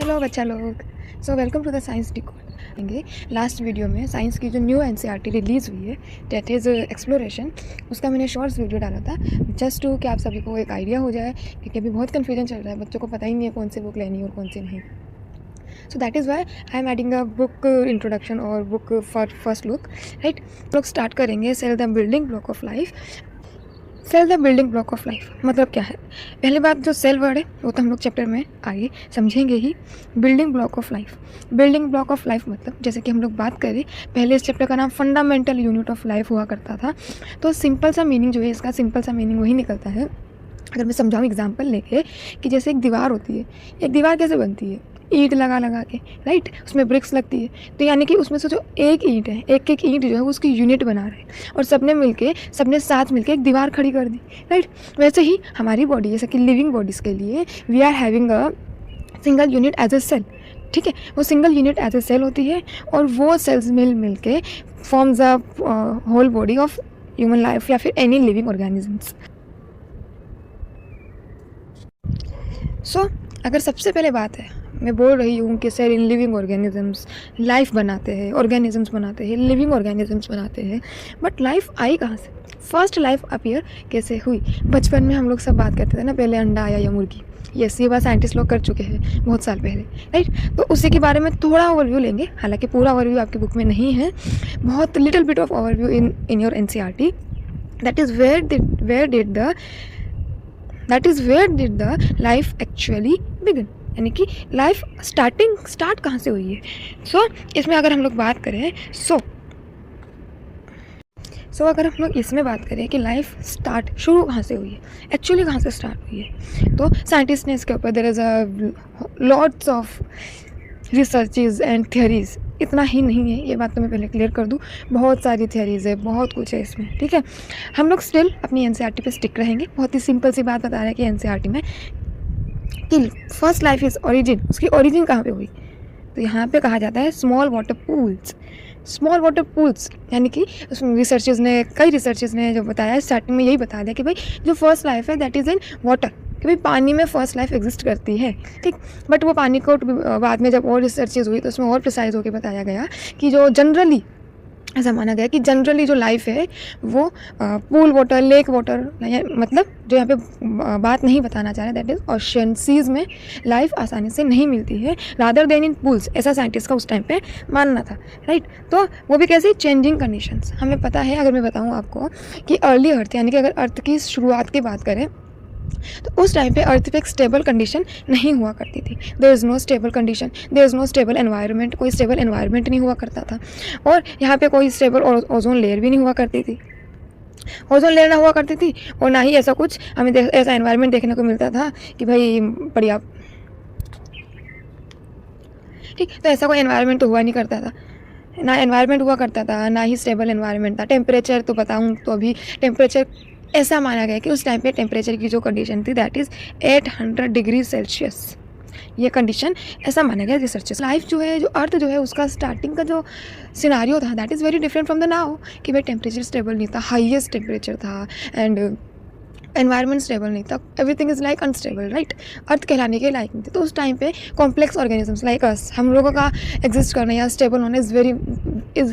Hello बच्चा लोग। Welcome to the science decode. Last video में साइंस की जो न्यू एनसीईआरटी रिलीज़ हुई है डेट इज़ एक्सप्लोरेशन, उसका मैंने शॉर्ट्स वीडियो डाला था जस्ट टू कि आप सभी को एक आइडिया हो जाए, क्योंकि अभी बहुत कन्फ्यूजन चल रहा है, बच्चों को पता ही नहीं है कौन सी बुक लेनी और कौन सी नहीं। So that is why I am adding a book introduction और book for first look. Right, लोग स्टार्ट करेंगे cell the building block of life. Cell the building block of life मतलब क्या है? पहली बात, जो सेल वर्ड है वो तो हम लोग चैप्टर में आगे समझेंगे ही। Building block of life, building block of life मतलब जैसे कि हम लोग बात करें, पहले इस चैप्टर का नाम फंडामेंटल यूनिट ऑफ लाइफ हुआ करता था। तो सिंपल सा मीनिंग जो है इसका, सिंपल सा मीनिंग वही निकलता है। अगर मैं समझाऊँ एग्जाम्पल लेके कि जैसे एक दीवार होती है, एक दीवार कैसे बनती है? ईंट लगा लगा के, राइट, उसमें ब्रिक्स लगती है। तो यानी कि उसमें से जो एक ईंट है, एक एक ईंट जो है उसकी यूनिट बना रहे हैं और सबने साथ मिलके एक दीवार खड़ी कर दी, राइट। वैसे ही हमारी बॉडी, जैसे कि लिविंग बॉडीज़ के लिए we are having a single unit as a cell. ठीक है, वो single unit as a cell होती है और वो सेल्स मिल के forms a whole body of human life या फिर एनी लिविंग ऑर्गेनिजम्स। सो अगर सबसे पहले बात है, मैं बोल रही हूँ कि cell in living organisms life बनाते हैं, ऑर्गेनिजम्स बनाते हैं, लिविंग ऑर्गेनिजम्स बनाते हैं, बट लाइफ आई कहाँ से? फर्स्ट लाइफ अपीयर कैसे हुई? बचपन में हम लोग सब बात करते थे ना, पहले अंडा आया या मुर्गी। ये बात साइंटिस्ट लोग कर चुके हैं बहुत साल पहले, राइट। तो उसी के बारे में थोड़ा ओवरव्यू लेंगे, हालांकि पूरा ओवरव्यू आपकी बुक में नहीं है, बहुत little bit of overview in your NCERT. That is where did the life actually begin, यानी कि लाइफ स्टार्ट कहाँ से हुई है। सो इसमें अगर हम लोग बात करें अगर हम लोग इसमें बात करें कि लाइफ शुरू कहाँ से हुई है, एक्चुअली कहाँ से स्टार्ट हुई है, तो साइंटिस्ट ने इसके ऊपर there is a lots of researches and theories. इतना ही नहीं है, ये बात तो मैं पहले क्लियर कर दूँ, बहुत सारी थियरीज है, बहुत कुछ है इसमें। ठीक है, हम लोग स्टिल अपनी एनसीईआरटी पे स्टिक रहेंगे। बहुत ही सिंपल सी बात बता रहे हैं कि एनसीईआरटी में कि फर्स्ट लाइफ इज ओरिजिन, उसकी ओरिजिन कहाँ पे हुई? तो यहाँ पे कहा जाता है स्मॉल वाटर पूल्स, यानी कि कई रिसर्चेज ने जो बताया, स्टार्टिंग में यही बता दिया कि भाई जो फर्स्ट लाइफ है दैट इज़ इन वाटर, कि भाई पानी में फर्स्ट लाइफ एग्जिस्ट करती है। ठीक, बट वो पानी को बाद में जब और रिसर्चेज हुई तो उसमें और प्रिसाइज होकर बताया गया कि जो जनरली ऐसा माना गया कि जनरली जो लाइफ है वो पूल वाटर, लेक वाटर, मतलब जो यहाँ पे बात नहीं बताना चाह रहे, दैट इज़ ओशन, सीज में लाइफ आसानी से नहीं मिलती है, रादर देन इन पूल्स, ऐसा साइंटिस्ट का उस टाइम पे मानना था, राइट। तो वो भी कैसे? Changing conditions. हमें पता है, अगर मैं बताऊँ आपको कि अर्ली अर्थ, यानी कि अगर अर्थ की शुरुआत की बात करें तो उस टाइम पे अर्थ पे एक स्टेबल कंडीशन नहीं हुआ करती थी। There is no stable condition, there is no stable environment, कोई स्टेबल एनवायरनमेंट नहीं हुआ करता था, और यहाँ पे कोई स्टेबल ओजोन लेयर भी नहीं हुआ करती थी। ओजोन लेयर ना हुआ करती थी और ना ही ऐसा कुछ हमें ऐसा एनवायरनमेंट देखने को मिलता था कि भाई बढ़िया, ठीक। तो ऐसा कोई एनवायरनमेंट तो हुआ नहीं करता था, ना एनवायरनमेंट हुआ करता था, ना ही स्टेबल एनवायरनमेंट था। टेम्परेचर तो बताऊँ तो अभी टेम्परेचर ऐसा माना गया कि उस टाइम पे टेम्परेचर की जो कंडीशन थी दैट इज़ 800 डिग्री सेल्सियस। ये कंडीशन ऐसा माना गया रिसर्चर्स। लाइफ जो है, जो अर्थ जो है, उसका स्टार्टिंग का जो सिनारियो था that is very different from the now, कि भाई टेम्परेचर स्टेबल नहीं था, हाईएस्ट टेम्परेचर था एंड एनवायरनमेंट स्टेबल नहीं था, everything is like unstable, right. Earth कहलाने के लायक नहीं थे। तो उस टाइम पे कॉम्प्लेक्स ऑर्गेनिजम्स लाइक अस, हम लोगों का एग्जिस्ट करना या स्टेबल होना इज़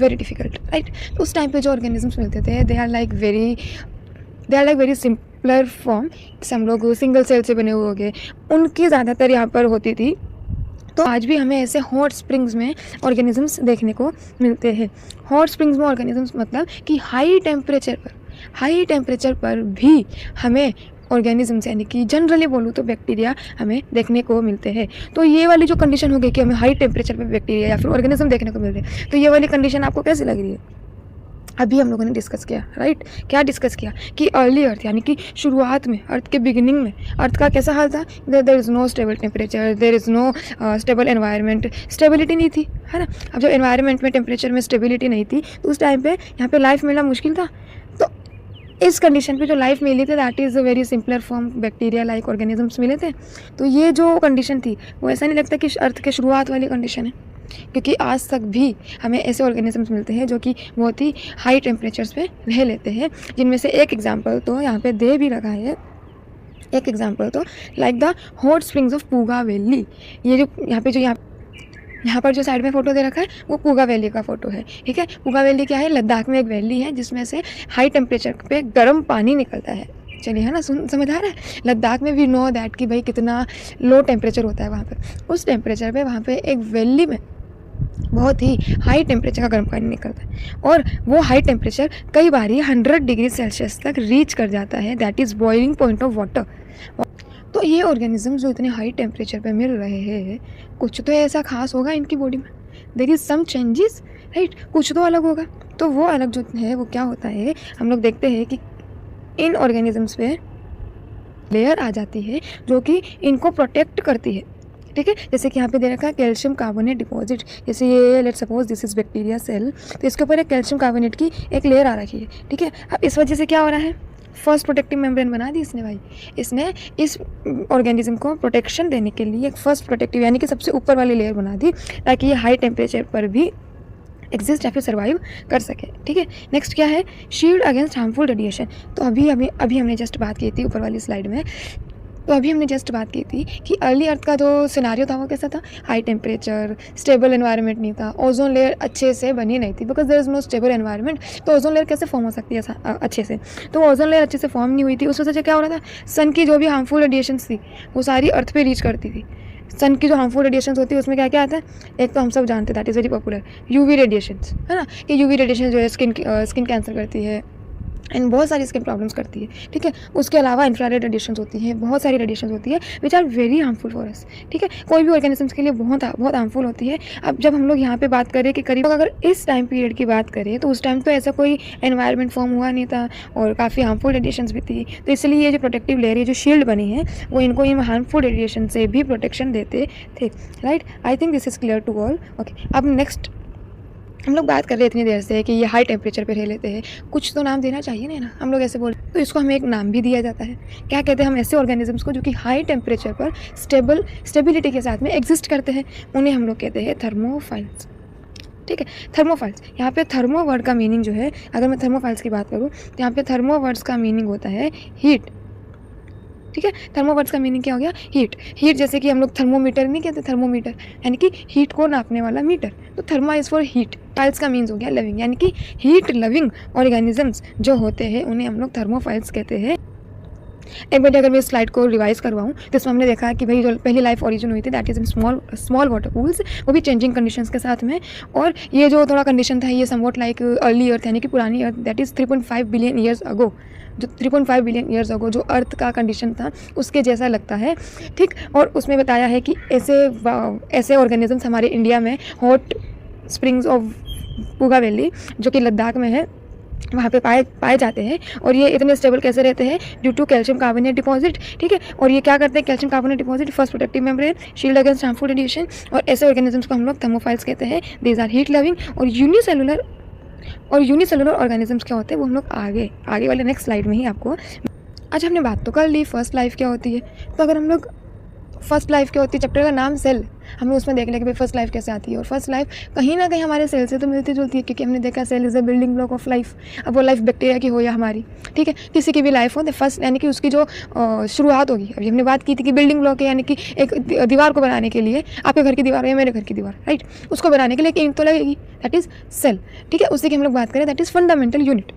वेरी डिफिकल्ट, राइट। तो उस टाइम पे जो ऑर्गेनिजम्स मिलते थे they are like very simpler form, जैसे हम लोग सिंगल सेल से बने हुए हो गए, उनकी ज़्यादातर यहाँ पर होती थी। तो आज भी हमें ऐसे हॉट स्प्रिंग्स में ऑर्गेनिजम्स देखने को मिलते हैं। हॉट स्प्रिंग्स में ऑर्गेनिजम्स मतलब कि हाई टेम्परेचर पर भी हमें ऑर्गेनिजम्स, यानी कि जनरली बोलूँ तो बैक्टीरिया हमें देखने को मिलते हैं। तो ये वाली जो कंडीशन हो गई कि हमें हाई टेम्परेचर पर बैक्टीरिया या फिर ऑर्गेनिज्म देखने को मिल रहे हैं, तो ये वाली कंडीशन आपको कैसी लग रही है? अभी हम लोगों ने डिस्कस किया, राइट। क्या डिस्कस किया कि अर्ली अर्थ, यानी कि शुरुआत में, अर्थ के बिगिनिंग में अर्थ का कैसा हाल था? There is no stable temperature, there is no stable environment, stability नहीं थी, है ना। अब जब एनवायरनमेंट में, टेम्परेचर में स्टेबिलिटी नहीं थी तो उस टाइम पे यहाँ पे लाइफ मिलना मुश्किल था। तो इस कंडीशन पे जो लाइफ मिली थी that is a very simpler form, bacteria like organisms मिले थे। तो ये जो कंडीशन थी वो ऐसा नहीं लगता कि अर्थ के शुरुआत वाली कंडीशन है, क्योंकि आज तक भी हमें ऐसे ऑर्गेनिजम्स मिलते हैं जो कि बहुत ही हाई टेम्परेचर्स पे रह लेते हैं, जिनमें से एक एग्जांपल तो यहाँ पे दे भी रखा है एक एग्जांपल तो like the hot springs of Puga valley, ये जो यहाँ पर जो साइड में फ़ोटो दे रखा है वो पूगा वैली का फ़ोटो है, ठीक है। पूगा वैली क्या है, लद्दाख में एक वैली है जिसमें से हाई टेम्परेचर पे गर्म पानी निकलता है। चलिए, है ना, समझ आ रहा है। लद्दाख में वी नो दैट कि भाई कितना लो टेम्परेचर होता है वहाँ पे। उस टेम्परेचर पे वहाँ पे एक वैली में बहुत ही हाई टेम्परेचर का गर्म पानी निकलता है, और वो हाई टेम्परेचर कई बार 100 डिग्री सेल्सियस तक रीच कर जाता है, that is boiling point of water. तो ये ऑर्गेनिज्म जो इतने हाई टेम्परेचर पे मिल रहे हैं, कुछ तो ऐसा खास होगा इनकी बॉडी में, there is some changes, right, कुछ तो अलग होगा। तो वो अलग जो है वो क्या होता है, हम लोग देखते हैं कि इन ऑर्गेनिजम्स पे लेयर आ जाती है जो कि इनको प्रोटेक्ट करती है, ठीक है। जैसे कि यहाँ पे दे रखा है कैल्शियम कार्बोनेट डिपॉजिट, जैसे ये let's suppose this is bacteria cell, तो इसके ऊपर एक कैल्शियम कार्बोनेट की एक लेयर आ रखी है, ठीक है। अब इस वजह से क्या हो रहा है, फर्स्ट प्रोटेक्टिव मेम्ब्रेन बना दी इसने भाई, इसने इस ऑर्गेनिज्म को प्रोटेक्शन देने के लिए एक फर्स्ट प्रोटेक्टिव यानी कि सबसे ऊपर वाली लेयर बना दी, ताकि ये हाई टेम्परेचर पर भी एग्जिस्ट या फिर सर्वाइव कर सके, ठीक है। नेक्स्ट क्या है, शील्ड अगेंस्ट हार्मफुल रेडिएशन। तो अभी हमने जस्ट बात की थी ऊपर वाली स्लाइड में, तो अभी हमने जस्ट बात की थी कि अर्ली अर्थ का जो सिनारियो था वो कैसा था, हाई टेम्परेचर, स्टेबल एनवायरनमेंट नहीं था, ओजोन लेयर अच्छे से बनी नहीं थी, because there is no stable environment. तो ओजोन लेयर कैसे फॉर्म हो सकती है अच्छे से, तो ओजोन लेयर अच्छे से फॉर्म नहीं हुई थी। उस वजह से क्या हो रहा था, सन की जो भी हार्मफुल रेडिएशंस थी वो सारी अर्थ पे रीच करती थी। सन की जो हार्मफुल रेडिएशंस होती है उसमें क्या क्या आता है, एक तो हम सब जानते हैं that is very popular, UV radiations, है ना, कि यूवी रेडिएशन जो है स्किन कैंसर करती है एंड बहुत सारी स्किन प्रॉब्लम्स करती है, ठीक है। उसके अलावा इंफ्रारेड रेडिएशंस होती हैं, बहुत सारी रेडिएशंस होती है which are very harmful for us, ठीक है। कोई भी ऑर्गेनिजम्स के लिए बहुत हार्मफुल होती है। अब जब हम लोग यहाँ पे बात करें कि करीब अगर इस टाइम पीरियड की बात करें तो उस टाइम तो ऐसा कोई एनवायरनमेंट फॉर्म हुआ नहीं था और काफ़ी हार्मफुल रेडिएशंस भी थी, तो इसलिए ये जो प्रोटेक्टिव लेयर, ये जो शील्ड बनी है वो इनको इन हार्मफुल रेडिएशन से भी प्रोटेक्शन देते थे, right. I think this is clear to all, okay. अब नेक्स्ट हम लोग बात कर रहे हैं इतनी देर से कि ये हाई टेम्परेचर पे रह लेते हैं, कुछ तो नाम देना चाहिए ना, हम लोग ऐसे बोल, तो इसको हमें एक नाम भी दिया जाता है। क्या कहते हैं हम ऐसे ऑर्गेनिजम्स को जो कि हाई टेम्परेचर पर स्टेबिलिटी के साथ में एग्जिस्ट करते हैं, उन्हें हम लोग कहते हैं थर्मोफाइल्स, ठीक है। थर्मोफाइल्स, यहाँ पे थर्मो वर्ड का मीनिंग जो है, अगर मैं थर्मोफाइल्स की बात करूँ तो यहाँ पे थर्मो वर्ड्स का मीनिंग होता है हीट, ठीक है। थर्मो वर्ड्स का मीनिंग क्या हो गया, हीट। हीट जैसे कि हम लोग थर्मोमीटर नहीं कहते, थर्मोमीटर यानी कि हीट को नापने वाला मीटर, तो थर्मा इज़ फॉर हीट। फाइल्स का मीन्स हो गया लविंग, यानी कि हीट लविंग ऑर्गेनिजम्स जो होते हैं उन्हें हम लोग थर्मोफाइल्स कहते हैं। एक बार अगर मैं इस स्लाइड को रिवाइज करवाऊँ तो इसमें हमने देखा कि भाई जो पहली लाइफ ओरिजिन हुई थी that is in small water pools, वो भी चेंजिंग कंडीशंस के साथ में, और ये जो थोड़ा कंडीशन था ये समवॉट लाइक अर्ली अर्थ यानी कि पुरानी Earth, that is 3.5 billion years ago, जो 3.5 बिलियन ईयर्स अगो जो अर्थ का कंडीशन था उसके जैसा लगता है, ठीक। और उसमें बताया है कि ऐसे ऑर्गेनिजम्स हमारे इंडिया में hot springs of Puga valley जो कि लद्दाख में है वहाँ पे पाए जाते हैं, और ये इतने स्टेबल कैसे रहते हैं, due to calcium carbonate deposit, ठीक है। और ये क्या करते हैं, calcium carbonate deposit, first protective membrane, shield against harmful radiation, और ऐसे ऑर्गेनिजम्स को हम लोग थर्मोफाइल्स कहते हैं। दीज आर हीट लविंग और यूनिसेलुलर ऑर्गेनिजम्स क्या होते हैं वो हम लोग आगे वाले नेक्स्ट स्लाइड में ही आपको, आज हमने बात तो कर ली फर्स्ट लाइफ क्या होती है, तो अगर हम लोग फर्स्ट लाइफ क्या होती है, चैप्टर का नाम सेल, हमने उसमें देख लिया कि भाई फर्स्ट लाइफ कैसे आती है, और फर्स्ट लाइफ कहीं ना कहीं हमारे सेल से तो मिलती जुलती है, क्योंकि हमने देखा cell is a building block of life. अब वो लाइफ बैक्टीरिया की हो या हमारी, ठीक है, किसी की भी लाइफ हो, तो फर्स्ट यानी कि उसकी जो शुरुआत होगी, अभी हमने बात की थी कि बिल्डिंग ब्लॉक है, यानी कि एक दीवार को बनाने के लिए, आपके घर की दीवार है या मेरे घर की दीवार, राइट, उसको बनाने के लिए एक ईंट तो लगेगी, दैट इज़ सेल, ठीक है। उसी की हम लोग बात करें दैट इज़ फंडामेंटल यूनिट।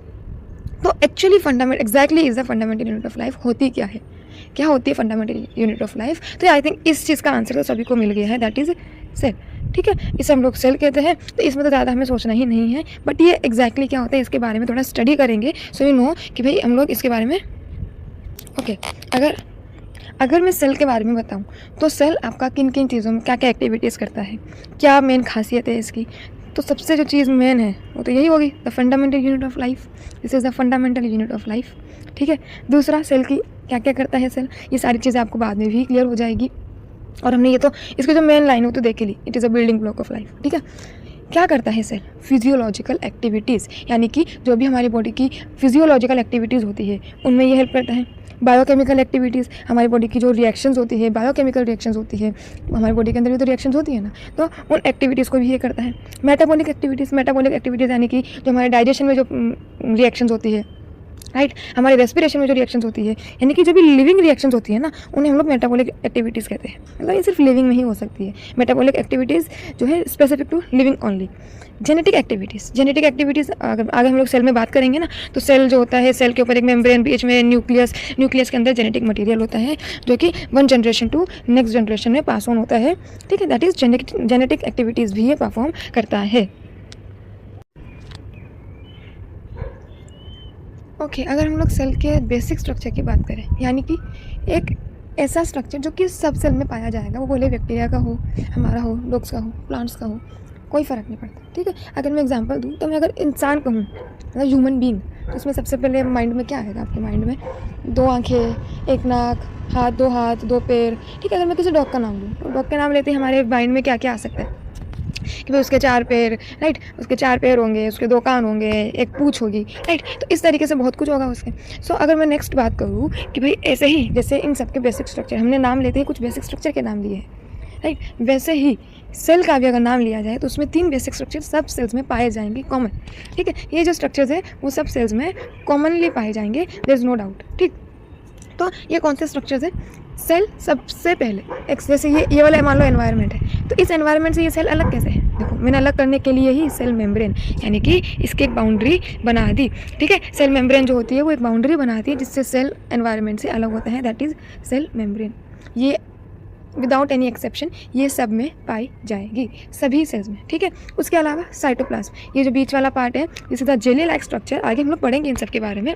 तो actually exactly is the fundamental unit of life होती क्या है, क्या होती है फंडामेंटल यूनिट ऑफ लाइफ, तो आई थिंक इस चीज़ का आंसर तो सभी को मिल गया है, दैट इज़ सेल, ठीक है। इसे हम लोग सेल कहते हैं, तो इसमें तो ज़्यादा हमें सोचना ही नहीं है, बट ये एग्जैक्टली क्या होता है इसके बारे में थोड़ा स्टडी करेंगे, सो यू नो कि भाई हम लोग इसके बारे में, ओके। अगर मैं सेल के बारे में बताऊँ तो सेल आपका किन किन चीज़ों में क्या क्या एक्टिविटीज़ करता है, क्या मेन खासियत है इसकी, तो सबसे जो चीज़ मेन है वो तो यही होगी, the fundamental unit of life, this is the fundamental unit of life, ठीक है। दूसरा, सेल की क्या क्या करता है सेल, ये सारी चीज़ें आपको बाद में भी क्लियर हो जाएगी, और हमने ये तो इसकी जो मेन लाइन हो तो देख ली, it is a building block of life, ठीक है। क्या करता है सेल, फिजियोलॉजिकल एक्टिविटीज़, यानी कि जो भी हमारी बॉडी की फिजियोलॉजिकल एक्टिविटीज़ होती है उनमें ये हेल्प करता है। बायोकेमिकल एक्टिविटीज़, हमारी बॉडी की जो रिएक्शंस होती है, बायोकेमिकल रिएक्शंस होती है, हमारी बॉडी के अंदर भी तो रिएक्शंस होती है ना, तो उन एक्टिविटीज़ को भी ये करता है। मेटाबॉलिक एक्टिविटीज़ यानी कि जो हमारे डाइजेशन में जो रिएक्शंस होती है, राइट। हमारे रेस्पिरेशन में जो रिएक्शंस होती है, यानी कि जो भी लिविंग रिएक्शंस होती है ना, उन्हें हम लोग मेटाबॉलिक एक्टिविटीज़ कहते हैं। मतलब ये सिर्फ लिविंग में ही हो सकती है। मेटाबॉलिक एक्टिविटीज़ जो है specific to living only. Genetic activities अगर आगे हम लोग सेल में बात करेंगे ना, तो सेल जो होता है, सेल के ऊपर एक मेम्ब्रेन, बीच में न्यूक्लियस के अंदर जेनेटिक मटेरियल होता है, जो कि one generation to next generation में पास ऑन होता है। ठीक है, दैट इज़ जेनेटिक एक्टिविटीज़ भी ये परफॉर्म करता है। ओके, अगर हम लोग सेल के बेसिक स्ट्रक्चर की बात करें, यानी कि एक ऐसा स्ट्रक्चर जो कि सब सेल में पाया जाएगा, वो बोले बैक्टीरिया का हो, हमारा हो, डॉग्स का हो, प्लांट्स का हो, कोई फ़र्क नहीं पड़ता। ठीक है, अगर मैं एग्जांपल दूँ तो मैं अगर इंसान कहूँ, मतलब ह्यूमन बीइंग, तो उसमें सबसे पहले माइंड में क्या आएगा आपके माइंड में? 2 आँखें, 1 नाक, हाथ, 2 पैर। ठीक है, अगर मैं किसी डॉग का नाम लूँ, तो डॉग के नाम लेते ही हमारे माइंड में क्या क्या आ सकता है कि भाई उसके 4 पैर, राइट, उसके 4 पैर होंगे, उसके 2 कान होंगे, एक पूँछ होगी, राइट। तो इस तरीके से बहुत कुछ होगा उसके। सो अगर मैं नेक्स्ट बात करूँ कि भाई ऐसे ही जैसे इन सब के बेसिक स्ट्रक्चर हमने नाम लेते हैं, कुछ बेसिक स्ट्रक्चर के नाम लिए हैं, राइट, वैसे ही सेल का भी अगर नाम लिया जाए तो उसमें 3 बेसिक स्ट्रक्चर सब सेल्स में पाए जाएंगे कॉमन। ठीक है, ये जो स्ट्रक्चर्स है वो सब सेल्स में कॉमनली पाए जाएंगे, देयर इज़ नो डाउट। ठीक, तो ये कौन से स्ट्रक्चर्स है? सेल सबसे पहले एक, जैसे ये वाला मान लो एनवायरनमेंट है, तो इस एनवायरनमेंट से ये सेल अलग कैसे है? देखो, मैंने अलग करने के लिए ही सेल मेम्ब्रेन, यानी कि इसकी एक बाउंड्री बना दी। ठीक है, सेल मेम्ब्रेन जो होती है वो एक बाउंड्री बनाती है जिससे सेल एनवायरनमेंट से अलग होता है, दैट इज़ सेल मेम्ब्रेन। ये विदाउट एनी एक्सेप्शन ये सब में पाई जाएगी, सभी सेल्स में। ठीक है, उसके अलावा साइटोप्लाज्म, ये जो बीच वाला पार्ट है, इसे द जेली लाइक स्ट्रक्चर, आगे हम लोग पढ़ेंगे इन सब के बारे में।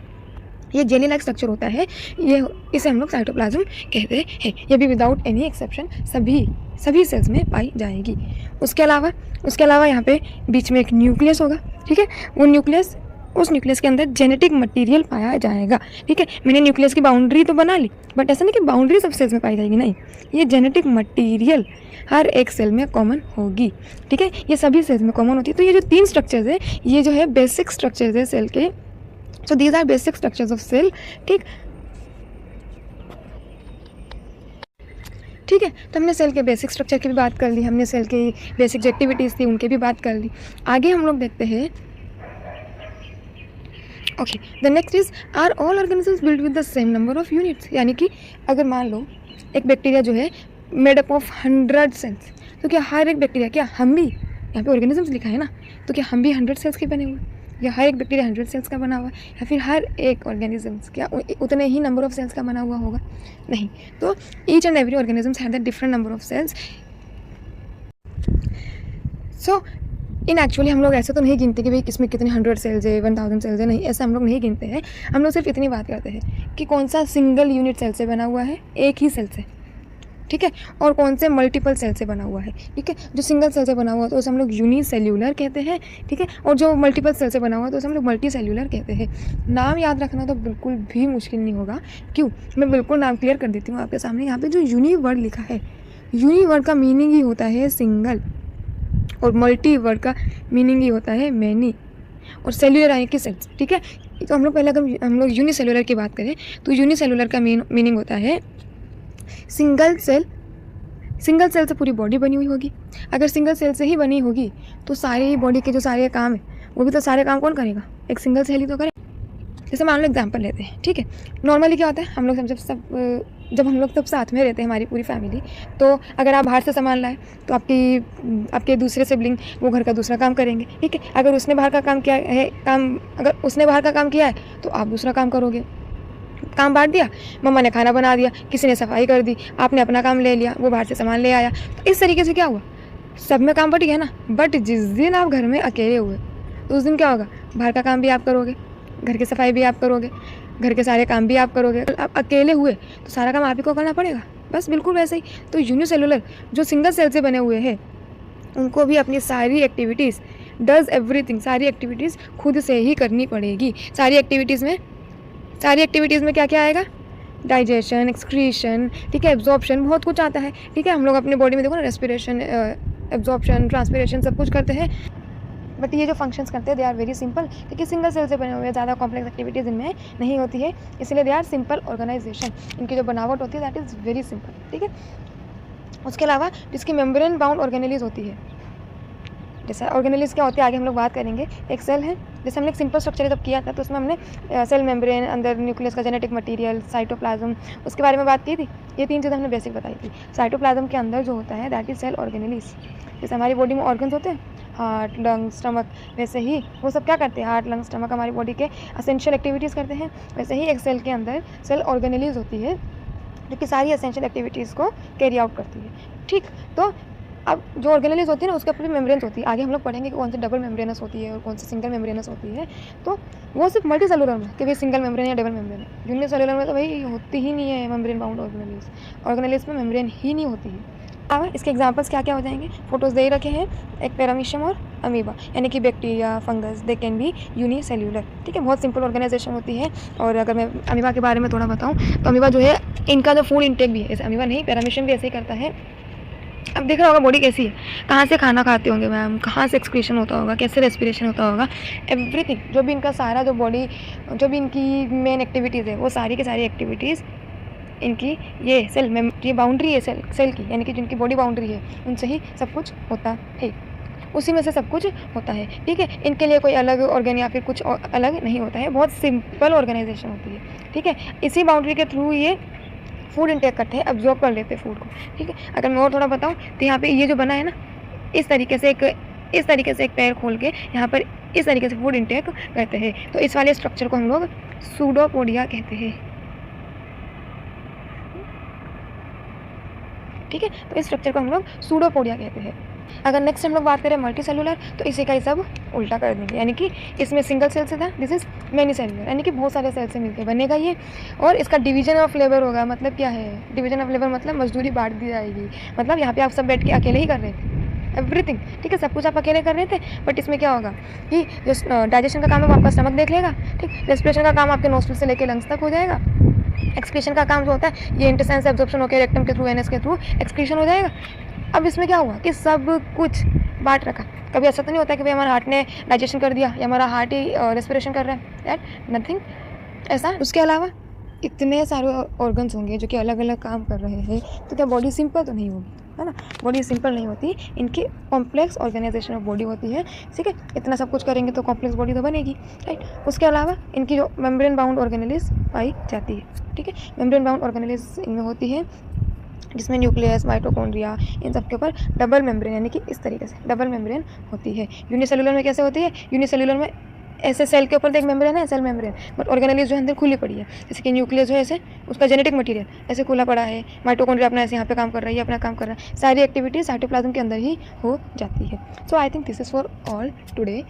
ये जेली लाइक स्ट्रक्चर होता है, ये इसे हम लोग साइटोप्लाज्म कहते हैं। ये भी विदाउट एनी एक्सेप्शन सभी सेल्स में पाई जाएगी। उसके अलावा यहाँ पे बीच में एक न्यूक्लियस होगा। ठीक है, उस न्यूक्लियस के अंदर जेनेटिक मटेरियल पाया जाएगा। ठीक है, मैंने न्यूक्लियस की बाउंड्री तो बना ली, बट ऐसा नहीं कि बाउंड्री सब सेल्स में पाई जाएगी, नहीं, ये जेनेटिक मटेरियल हर एक सेल में कॉमन होगी। ठीक है, ये सभी सेल्स में कॉमन होती है। तो ये जो 3 स्ट्रक्चर्स है, ये जो है बेसिक स्ट्रक्चर्स है सेल के। So these are basic structures of cell. ठीक है, तो हमने सेल के बेसिक स्ट्रक्चर की भी बात कर ली, हमने सेल की बेसिक जो एक्टिविटीज़ थी उनकी भी बात कर ली। आगे हम लोग देखते हैं, okay, the next is, are all organisms build with the same number of units? यानी कि अगर मान लो एक बैक्टीरिया जो है मेड अप ऑफ 100 सेल्स, तो क्या हर एक बैक्टीरिया, क्या हम भी, यहाँ पे ऑर्गेनिजम्स लिखा है ना, तो क्या हम भी 100 सेल्स के बने हुए, या हर एक बैक्टीरिया 100 सेल्स का बना हुआ, या फिर हर एक ऑर्गेनिजम्स क्या उतने ही नंबर ऑफ सेल्स का बना हुआ होगा? नहीं, तो each and every organisms have the different number of cells. So in actually हम लोग ऐसे तो नहीं गिनते कि भाई किसमें कितने 100 सेल्स है, 1000 सेल्स है, नहीं, ऐसा हम लोग नहीं गिनते हैं। हम लोग सिर्फ इतनी बात करते हैं कि कौन सा सिंगल यूनिट सेल से बना हुआ है, एक ही सेल से, ठीक है, और कौन से मल्टीपल सेल से बना हुआ है। ठीक है, जो सिंगल सेल से बना हुआ है तो उसे हम लोग यूनिसेल्यूलर कहते हैं। ठीक है, और जो मल्टीपल सेल से बना हुआ है तो उसे हम लोग मल्टी सेल्यूलर कहते हैं। नाम याद रखना तो बिल्कुल भी मुश्किल नहीं होगा। क्यों? मैं बिल्कुल नाम क्लियर कर देती हूँ आपके सामने। यहाँ पे जो यूनी वर्ड लिखा है, यूनी वर्ड का मीनिंग ही होता है सिंगल, और मल्टी वर्ड का मीनिंग ही होता है मैनी, और सेल्यूलर यानी कि सेल्स। ठीक है, तो हम लोग पहले अगर हम लोग यूनिसेल्यूलर की बात करें तो यूनिसेल्यूलर का मीनिंग होता है सिंगल सेल से पूरी बॉडी बनी हुई होगी। अगर सिंगल सेल से ही बनी होगी तो सारी बॉडी के जो सारे काम है वो भी तो सारे काम कौन करेगा? एक सिंगल सेल ही तो करे। जैसे मान लो एग्जांपल लेते हैं। ठीक है, नॉर्मली क्या होता है, हम लोग जब हम लोग सब साथ में रहते हैं, हमारी पूरी फैमिली, तो अगर आप बाहर से सामान लाए तो आपके दूसरे सिबलिंग वो घर का दूसरा काम करेंगे। ठीक है, अगर उसने बाहर का काम किया है तो आप दूसरा काम करोगे। काम बांट दिया, मम्मा ने खाना बना दिया, किसी ने सफाई कर दी, आपने अपना काम ले लिया, वो बाहर से सामान ले आया। तो इस तरीके से क्या हुआ, सब में काम बट गया ना। बट जिस दिन आप घर में अकेले हुए तो उस दिन क्या होगा, बाहर का काम भी आप करोगे, घर की सफाई भी आप करोगे, घर के सारे काम भी आप करोगे। आप अकेले हुए तो सारा काम आप ही को करना पड़ेगा। बस बिल्कुल वैसे ही तो यूनिसेल्यूलर जो सिंगल सेल से बने हुए हैं उनको भी अपनी सारी एक्टिविटीज़ सारी एक्टिविटीज़ खुद से ही करनी पड़ेगी। सारी एक्टिविटीज़ में क्या क्या आएगा? डाइजेशन, एक्सक्रीशन, ठीक है, एब्जॉर्प्शन, बहुत कुछ आता है। ठीक है, हम लोग अपने बॉडी में देखो ना, रेस्पिरेशन, एब्जॉर्प्शन, ट्रांसपिरेशन सब कुछ करते हैं। बट ये जो फंक्शंस करते हैं दे आर वेरी सिंपल, क्योंकि सिंगल सेल से बने हुए ज़्यादा कॉम्प्लेक्स एक्टिविटीज़ इनमें नहीं होती है, इसलिए दे आर सिंपल ऑर्गेनाइजेशन। इनकी जो बनावट होती है दैट इज़ वेरी सिंपल। ठीक है, उसके अलावा जिसकी मेम्ब्रेन बाउंड ऑर्गेनेलीज होती है, जैसे ऑर्गेनेलीज क्या होती है आगे हम लोग बात करेंगे। एक सेल है जैसे हमने एक सिंपल स्ट्रक्चर जब किया था तो उसमें हमने सेल मेम्ब्रेन, अंदर न्यूक्लियस का जेनेटिक मटेरियल, साइटोप्लाज्म, उसके बारे में बात की थी। ये 3 चीज़ें हमने बेसिक बताई थी। साइटोप्लाज्म के अंदर जो होता है दैट इज सेल ऑर्गेनेलिस। जैसे हमारी बॉडी में ऑर्गन्स होते हैं, हार्ट, लंग, स्टमक, वैसे ही वो सब क्या करते हैं, हार्ट, लंग, स्टमक हमारी बॉडी के असेंशियल एक्टिविटीज़ करते हैं। वैसे ही एक सेल के अंदर सेल ऑर्गेनेलिस होती है जो कि सारी असेंशियल एक्टिविटीज़ को कैरी आउट करती है। ठीक, तो अब जो ऑर्गेनेलिस होती है ना उसके ऊपर भी मेम्ब्रेन्स होती है। आगे हम लोग पढ़ेंगे कि कौन सी डबल मेम्ब्रेनस होती है और कौन सी सिंगल मेम्ब्रेनस होती है। तो वो सिर्फ मल्टी सेलुलर में कि भाई सिंगल मेम्ब्रेन या डबल मेम्ब्रेन है। यूनिसेलुलर में तो भाई होती ही नहीं है मेम्ब्रेन बाउंड ऑर्गेनेलिस। ऑर्गेनेलिस में मेम्ब्रेन ही नहीं होती है। अब इसके एग्जांपल्स क्या क्या हो जाएंगे, फोटोज दे ही रखे हैं, एक पैरामीशियम और अमीबा, यानी कि bacteria, fungus, they can be unicellular. ठीक है, बहुत सिंपल ऑर्गेनाइजेशन होती है। और अगर मैं अमीबा के बारे में थोड़ा बताऊँ तो अमीबा जो है इनका जो फूड इंटेक भी है, जैसे अमीबा नहीं पैरामीशियम भी ऐसे ही करता है। अब देख रहा होगा बॉडी कैसी है, कहाँ से खाना खाते होंगे मैम, कहाँ से एक्सक्रीशन होता होगा, कैसे रेस्पिरेशन होता होगा, एवरीथिंग जो भी इनका सारा जो बॉडी जो भी इनकी मेन एक्टिविटीज़ है वो सारी की सारी एक्टिविटीज़ इनकी ये सेल में ये बाउंड्री है सेल की, यानी कि जिनकी बॉडी बाउंड्री है उनसे ही सब कुछ होता है, उसी में से सब कुछ होता है। ठीक है, इनके लिए कोई अलग ऑर्गन या फिर कुछ अलग नहीं होता है, बहुत सिंपल ऑर्गेनाइजेशन होती है। ठीक है, इसी बाउंड्री के थ्रू ये फूड इंटेक करते हैं, एब्जॉर्ब कर लेते हैं फूड को। ठीक है, अगर मैं और थोड़ा बताऊँ तो यहाँ पे ये जो बना है ना, इस तरीके से एक पैर खोल के यहाँ पर इस तरीके से फूड इंटेक करते हैं। तो इस वाले स्ट्रक्चर को हम लोग सूडोपोडिया कहते हैं। ठीक है, तो इस स्ट्रक्चर को हम लोग सूडोपोडिया कहते हैं। अगर नेक्स्ट हम लोग बात करें मल्टी सेलुलर, तो इसी का ही सब उल्टा कर देंगे, यानी कि इसमें सिंगल सेल से था, दिस इज मेनी सेलुलर, यानी कि बहुत सारे सेल से मिलकर बनेगा ये। और इसका डिवीजन ऑफ लेबर होगा, मतलब क्या है डिवीजन ऑफ लेबर, मतलब मजदूरी बांट दी जाएगी। मतलब यहाँ पे आप सब बैठ के अकेले ही कर रहे थे एवरीथिंग। ठीक है, सब कुछ आप अकेले कर रहे थे, बट इसमें क्या होगा कि जो डाइजेशन का काम है वो आपका स्टमक देख लेगा। ठीक, रेस्पिरेशन का काम आपके नोस्ट्रिल से लेकर लंग्स तक हो जाएगा। एक्सक्रीशन का काम जो होता है ये इंटेस्टाइन से एब्जॉर्प्शन होकर रेक्टम के थ्रू, एनएस के थ्रू एक्सक्रीशन हो जाएगा। अब इसमें क्या हुआ कि सब कुछ बांट रखा। कभी ऐसा तो नहीं होता कि भाई हमारा हार्ट ने डाइजेशन कर दिया या हमारा हार्ट ही रेस्पिरेशन कर रहा है, दैट नथिंग ऐसा। उसके अलावा इतने सारे ऑर्गन्स होंगे जो कि अलग अलग काम कर रहे हैं, तो क्या बॉडी सिंपल तो नहीं होगी, है ना। बॉडी सिंपल नहीं होती, इनकी कॉम्प्लेक्स ऑर्गेनाइजेशन ऑफ बॉडी होती है। ठीक है, इतना सब कुछ करेंगे तो कॉम्प्लेक्स बॉडी तो बनेगी, राइट। उसके अलावा इनकी जो मेम्ब्रेन बाउंड ऑर्गेनेलिस पाई जाती है। ठीक है, मेम्ब्रेन बाउंड ऑर्गेनेलिस इनमें होती है जिसमें न्यूक्लियस, माइटोकॉन्ड्रिया, इन सब के ऊपर डबल मेम्ब्रेन, यानी कि इस तरीके से डबल मेम्ब्रेन होती है। यूनिसेलुलर में कैसे होती है, यूनिसेलुलर में ऐसे सेल के ऊपर तो एक मेम्ब्रेन है, सेल मेम्ब्रेन, बट ऑर्गेनेलिस जो है अंदर खुली पड़ी है। जैसे कि न्यूक्लियस जो है ऐसे उसका जेनेटिक मटेरियल ऐसे खुला पड़ा है, माइटोकॉन्ड्रिया अपना ऐसे यहाँ पे काम कर रहा है, ये अपना काम कर रहा है, सारी एक्टिविटीज साइटोप्लाज्म के अंदर ही हो जाती है। So I think this is for all today.